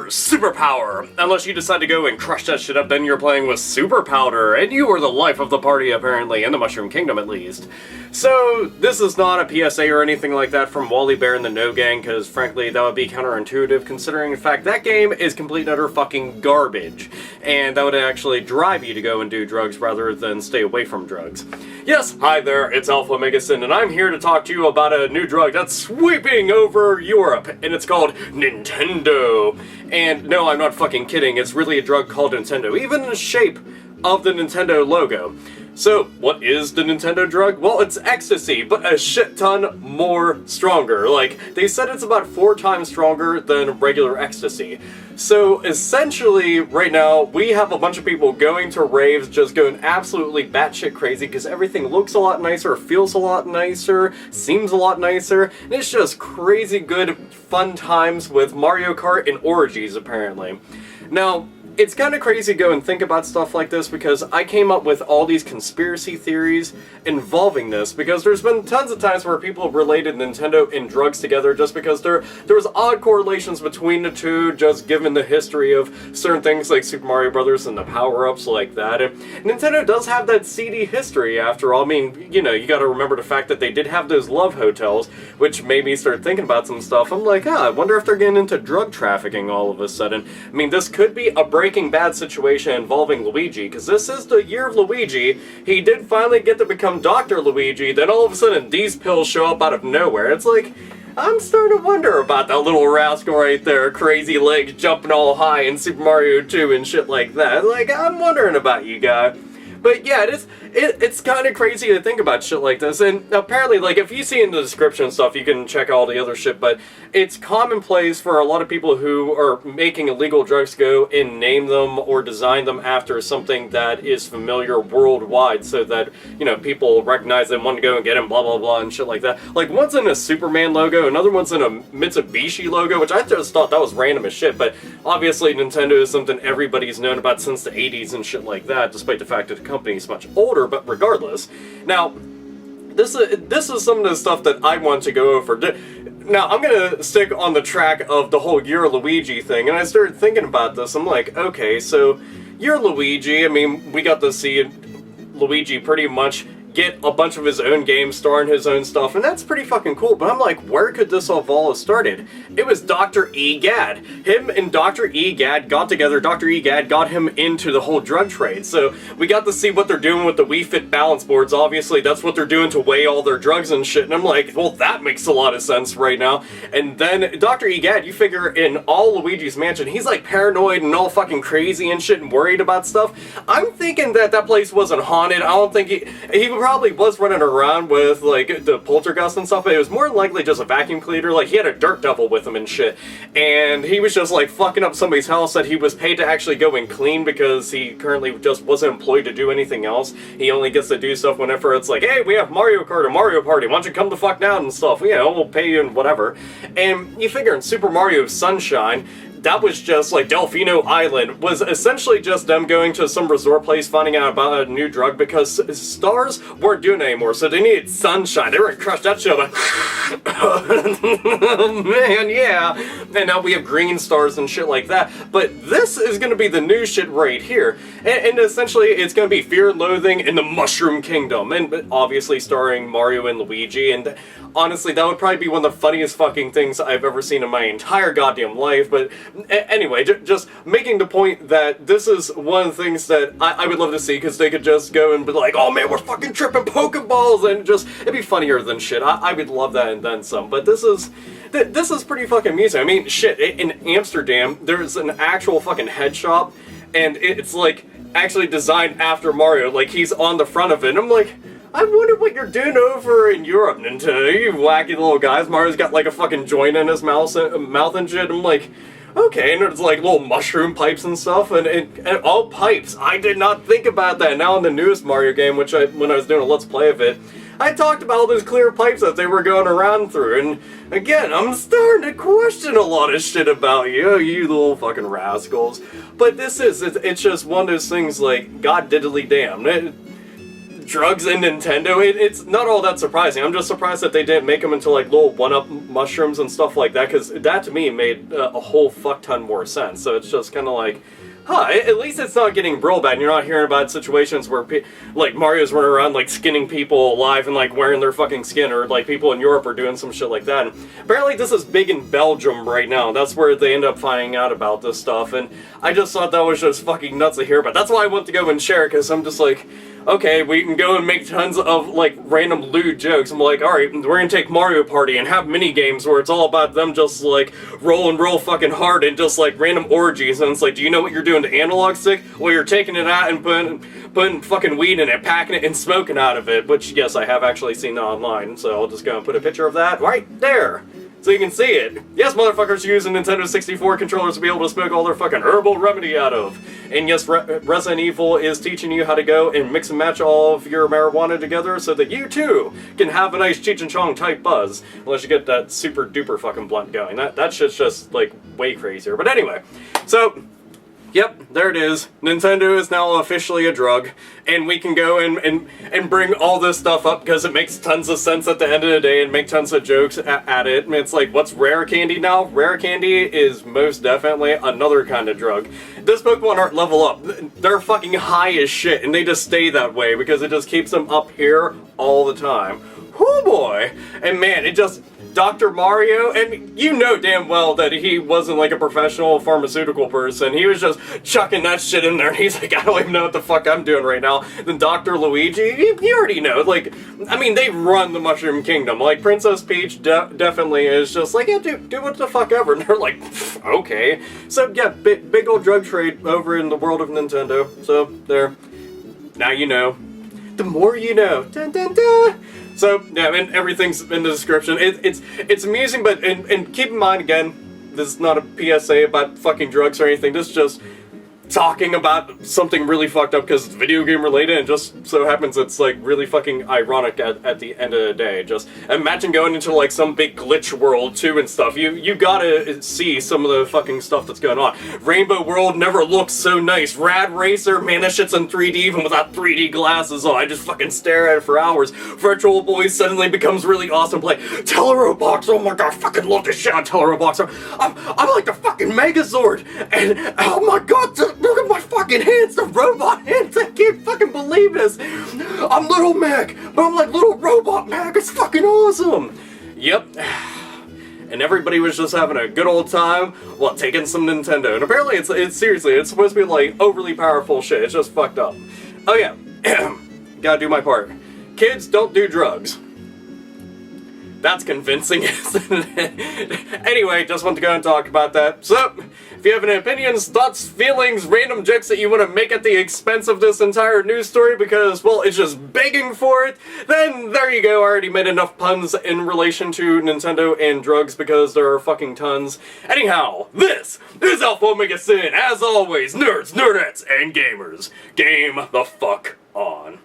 superpower. Unless you decide to go and crush that shit up, then you're playing with super powder, and you are the life of the party apparently, in the Mushroom Kingdom at least. So, this is not a PSA or anything like that from Wally Bear and the No Gang, because frankly that would be counterintuitive considering in fact that game is complete and utter fucking garbage. And that would actually drive you to go and do drugs rather than stay away from drugs. Yes, hi there, it's AlphaOmegaSin, and I'm here to talk to you about a new drug that's sweeping over Europe, and it's called Nintendo. And no, I'm not fucking kidding, it's really a drug called Nintendo, even in the shape of the Nintendo logo. So, what is the Nintendo drug? Well, it's Ecstasy, but a shit ton more stronger. Like, they said it's about 4 times stronger than regular Ecstasy. So, essentially, right now, we have a bunch of people going to raves, just going absolutely batshit crazy, because everything looks a lot nicer, feels a lot nicer, seems a lot nicer, and it's just crazy good, fun times with Mario Kart and orgies, apparently. Now, it's kind of crazy to go and think about stuff like this because I came up with all these conspiracy theories involving this because there's been tons of times where people related Nintendo and drugs together just because there was odd correlations between the two just given the history of certain things like Super Mario Brothers and the power-ups like that. And Nintendo does have that seedy history after all. I mean, you know, you gotta remember the fact that they did have those love hotels, which made me start thinking about some stuff. I'm like, I wonder if they're getting into drug trafficking all of a sudden. I mean, this could be a Breaking Bad situation involving Luigi, because this is the year of Luigi. He did finally get to become Dr. Luigi, then all of a sudden these pills show up out of nowhere. It's like, I'm starting to wonder about that little rascal right there, crazy legs jumping all high in Super Mario 2 and shit like that. Like, I'm wondering about you guys. But yeah, it's kind of crazy to think about shit like this, and apparently, like, if you see in the description and stuff, you can check all the other shit, but it's commonplace for a lot of people who are making illegal drugs go and name them or design them after something that is familiar worldwide, so that, you know, people recognize them, want to go and get them, blah blah blah, and shit like that. Like, one's in a Superman logo, another one's in a Mitsubishi logo, which I just thought that was random as shit, but obviously Nintendo is something everybody's known about since the 80s and shit like that, despite the fact that the company's much older, but regardless. Now, this is some of the stuff that I want to go over. Now, I'm gonna stick on the track of the whole You're Luigi thing, and I started thinking about this. I'm like, okay, so You're Luigi, I mean, we got to see Luigi pretty much get a bunch of his own games, star in his own stuff, and that's pretty fucking cool, but I'm like, where could this all have started? It was Dr. Egad. Him and Dr. Egad got together, Dr. Egad got him into the whole drug trade, so we got to see what they're doing with the Wii Fit balance boards. Obviously, that's what they're doing to weigh all their drugs and shit, and I'm like, well, that makes a lot of sense right now. And then Dr. Egad, you figure in all Luigi's Mansion, he's like paranoid and all fucking crazy and shit and worried about stuff. I'm thinking that that place wasn't haunted. I don't think he probably was running around with, like, the poltergeist and stuff, but it was more than likely just a vacuum cleaner. Like, he had a dirt devil with him and shit, and he was just, like, fucking up somebody's house that he was paid to actually go and clean because he currently just wasn't employed to do anything else. He only gets to do stuff whenever it's like, hey, we have Mario Kart or Mario Party, why don't you come the fuck down and stuff, you know, we'll pay you and whatever. And you figure in Super Mario Sunshine, that was just like Delfino Island, was essentially just them going to some resort place, finding out about a new drug because stars weren't doing it anymore, so they needed sunshine. They were gonna crush that shit like, oh man, yeah. And now we have green stars and shit like that. But this is gonna be the new shit right here. And essentially it's gonna be Fear and Loathing in the Mushroom Kingdom, and obviously starring Mario and Luigi, and honestly, that would probably be one of the funniest fucking things I've ever seen in my entire goddamn life. But anyway, just making the point that this is one of the things that I would love to see, because they could just go and be like, oh man, we're fucking tripping Pokeballs, and just, it'd be funnier than shit. I would love that and then some. But this is pretty fucking amusing. I mean, shit, in Amsterdam, there's an actual fucking head shop, and it's like actually designed after Mario. Like, he's on the front of it, and I'm like, I wonder what you're doing over in Europe, Nintendo, you wacky little guys. Mario's got like a fucking joint in his mouth and shit. I'm like, okay, and there's like little mushroom pipes and stuff, and all pipes. I did not think about that. Now in the newest Mario game, which when I was doing a Let's Play of it, I talked about all those clear pipes that they were going around through, and again, I'm starting to question a lot of shit about you, you little fucking rascals. But it's just one of those things like, god diddly damn. drugs and Nintendo, it's not all that surprising. I'm just surprised that they didn't make them into like little one-up mushrooms and stuff like that, because that to me made a whole fuck ton more sense. So it's just kind of like, huh, at least it's not getting real bad, and you're not hearing about situations where, like, Mario's running around, like, skinning people alive and, like, wearing their fucking skin, or, like, people in Europe are doing some shit like that. And apparently this is big in Belgium right now. That's where they end up finding out about this stuff, and I just thought that was just fucking nuts to hear about. That's why I want to go and share, because I'm just like, okay, we can go and make tons of, like, random lewd jokes. I'm like, alright, we're gonna take Mario Party and have mini-games where it's all about them just, like, rolling real fucking hard and just, like, random orgies. And it's like, do you know what you're doing to Analog Stick? Well, you're taking it out and putting fucking weed in it, packing it, and smoking out of it. Which, yes, I have actually seen that online, so I'll just go and put a picture of that right there, so you can see it. Yes, motherfuckers use Nintendo 64 controllers to be able to smoke all their fucking herbal remedy out of. And yes, Resident Evil is teaching you how to go and mix and match all of your marijuana together so that you too can have a nice Cheech and Chong type buzz. Unless you get that super duper fucking blunt going. That shit's just like way crazier. But anyway, so yep, there it is. Nintendo is now officially a drug, and we can go and bring all this stuff up because it makes tons of sense at the end of the day and make tons of jokes at it. And it's like, what's rare candy now? Rare candy is most definitely another kind of drug. This Pokemon aren't level up. They're fucking high as shit, and they just stay that way because it just keeps them up here all the time. Whoo boy! And man, it just... Dr. Mario, and you know damn well that he wasn't like a professional pharmaceutical person. He was just chucking that shit in there, and he's like, I don't even know what the fuck I'm doing right now. Then Dr. Luigi, you already know, like, I mean, they run the Mushroom Kingdom. Like, Princess Peach definitely is just like, yeah, do what the fuck ever. And they're like, okay. So, yeah, big old drug trade over in the world of Nintendo. So, there. Now you know. The more you know. Dun, dun, dun. So, yeah, and everything's in the description. It's amusing, but, and keep in mind, again, this is not a PSA about fucking drugs or anything. This is just talking about something really fucked up because it's video game related, and just so happens it's like really fucking ironic at the end of the day. Just imagine going into like some big glitch world too and stuff. You gotta see some of the fucking stuff that's going on. Rainbow World never looks so nice. Rad Racer, man, that shit's in 3D even without 3D glasses on. I just fucking stare at it for hours. Virtual Boy suddenly becomes really awesome. Play Telerobox, oh my god, I fucking love this shit on Telerobox. I'm like the fucking Megazord, and oh my god, look at my fucking hands, the robot hands, I can't fucking believe this. I'm Little Mac, but I'm like Little Robot Mac, it's fucking awesome. Yep. And everybody was just having a good old time while taking some Nintendo. And apparently it's seriously, it's supposed to be like overly powerful shit, it's just fucked up. Oh yeah, gotta do my part. Kids, don't do drugs. That's convincing, isn't it? Anyway, just want to go and talk about that. So, if you have any opinions, thoughts, feelings, random jokes that you want to make at the expense of this entire news story because, well, it's just begging for it, then there you go. I already made enough puns in relation to Nintendo and drugs because there are fucking tons. Anyhow, this is AlphaOmegaSin. As always, nerds, nerdettes, and gamers, game the fuck on.